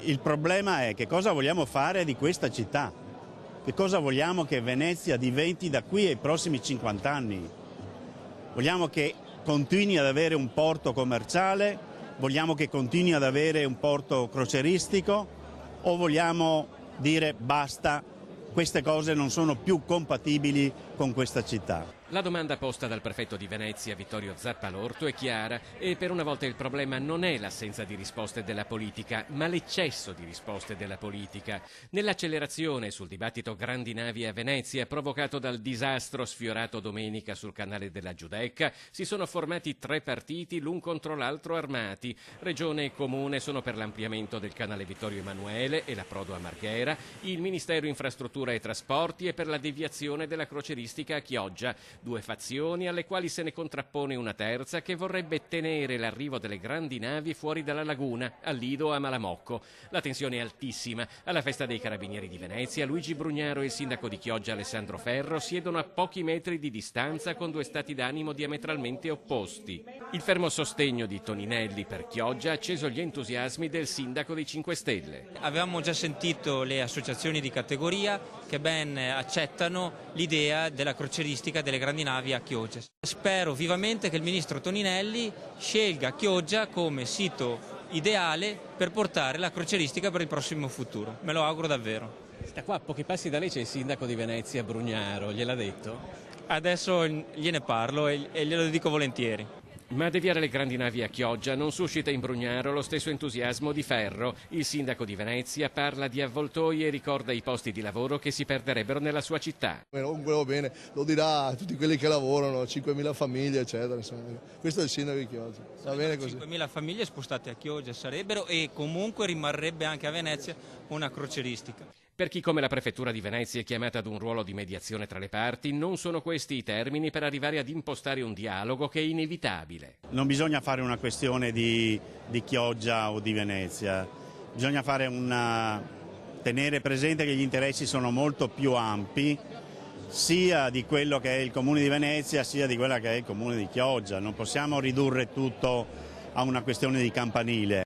Il problema è che cosa vogliamo fare di questa città, che cosa vogliamo che Venezia diventi da qui ai prossimi 50 anni. Vogliamo che continui ad avere un porto commerciale, vogliamo che continui ad avere un porto crocieristico o vogliamo dire basta, queste cose non sono più compatibili con questa città. La domanda posta dal prefetto di Venezia, Vittorio Zappalorto, è chiara e per una volta il problema non è l'assenza di risposte della politica, ma l'eccesso di risposte della politica. Nell'accelerazione sul dibattito grandi navi a Venezia, provocato dal disastro sfiorato domenica sul canale della Giudecca, si sono formati 3 partiti l'un contro l'altro armati. Regione e Comune sono per l'ampliamento del canale Vittorio Emanuele e l'approdo a Marghera, il Ministero Infrastruttura e Trasporti è per la deviazione della crocieristica a Chioggia. 2 fazioni alle quali se ne contrappone una terza che vorrebbe tenere l'arrivo delle grandi navi fuori dalla laguna, a Lido o a Malamocco. La tensione è altissima. Alla festa dei Carabinieri di Venezia, Luigi Brugnaro e il sindaco di Chioggia Alessandro Ferro siedono a pochi metri di distanza con 2 stati d'animo diametralmente opposti. Il fermo sostegno di Toninelli per Chioggia ha acceso gli entusiasmi del sindaco dei 5 Stelle. Avevamo già sentito le associazioni di categoria che ben accettano l'idea della crocieristica delle grandi navi a Chioggia. Spero vivamente che il ministro Toninelli scelga Chioggia come sito ideale per portare la crocieristica per il prossimo futuro. Me lo auguro davvero. Sta qua a pochi passi da lei c'è il sindaco di Venezia, Brugnaro, gliel'ha detto? Adesso gliene parlo e glielo dico volentieri. Ma deviare le grandi navi a Chioggia non suscita in Brugnaro lo stesso entusiasmo di Ferro. Il sindaco di Venezia parla di avvoltoi e ricorda i posti di lavoro che si perderebbero nella sua città. Non quello bene, lo dirà a tutti quelli che lavorano, 5.000 famiglie eccetera, insomma. Questo è il sindaco di Chioggia, va bene così. 5.000 famiglie spostate a Chioggia sarebbero e comunque rimarrebbe anche a Venezia una crocieristica. Per chi come la prefettura di Venezia è chiamata ad un ruolo di mediazione tra le parti, non sono questi i termini per arrivare ad impostare un dialogo che è inevitabile. Non bisogna fare una questione di Chioggia o di Venezia, bisogna tenere presente che gli interessi sono molto più ampi, sia di quello che è il Comune di Venezia sia di quella che è il Comune di Chioggia. Non possiamo ridurre tutto a una questione di campanile.